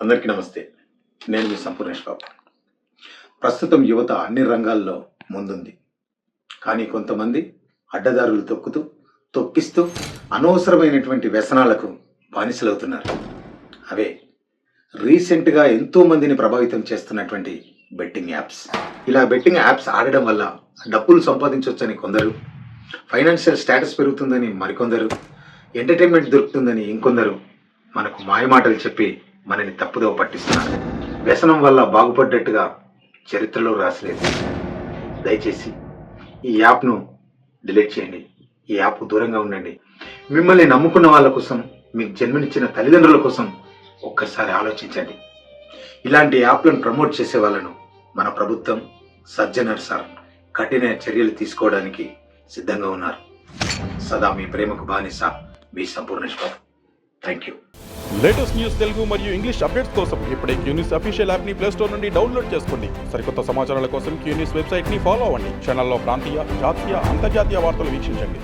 అందరికీ నమస్తే. నేను మీ సంపూర్ణేష్ బాబు. ప్రస్తుతం యువత అన్ని రంగాల్లో ముందుంది. కానీ కొంతమంది అడ్డదారులు తొక్కిస్తూ అనవసరమైనటువంటి వ్యసనాలకు బానిసలవుతున్నారు. అవే రీసెంట్గా ఎంతో మందిని ప్రభావితం చేస్తున్నటువంటి బెట్టింగ్ యాప్స్. ఇలా బెట్టింగ్ యాప్స్ ఆడడం వల్ల డబ్బులు సంపాదించవచ్చని కొందరు, ఫైనాన్షియల్ స్టేటస్ పెరుగుతుందని మరికొందరు, ఎంటర్టైన్మెంట్ దొరుకుతుందని ఇంకొందరు మనకు మాయమాటలు చెప్పి మనని తప్పుదోవ పట్టిస్తున్నారు. వ్యసనం వల్ల బాగుపడ్డట్టుగా చరిత్రలో రాసలేదు. దయచేసి ఈ యాప్ను డిలీట్ చేయండి. ఈ యాప్ దూరంగా ఉండండి. మిమ్మల్ని నమ్ముకున్న వాళ్ళ కోసం, మీకు జన్మనిచ్చిన తల్లిదండ్రుల కోసం ఒక్కసారి ఆలోచించండి. ఇలాంటి యాప్లను ప్రమోట్ చేసే వాళ్ళను మన ప్రభుత్వం, సజ్జనర్ సార్ కఠిన చర్యలు తీసుకోవడానికి సిద్ధంగా ఉన్నారు. సదా మీ ప్రేమకు బానిస మీ Sampoornesh Babu. Thank you. Latest news Telugu మరియు ఇంగ్లీష్ అప్డేట్స్ కోసం ఇప్పుడే క్యూన్యూస్ అఫీషియల్ యాప్ని ప్లేస్టోర్ నుండి డౌన్లోడ్ చేసుకోండి. సరికొత్త సమాచారాల కోసం క్యూన్యూస్ వెబ్సైట్ని ఫాలో అవ్వండి. ఛానల్లో ప్రాంతీయ, జాతీయ, అంతర్జాతీయ వార్తలు వీక్షించండి.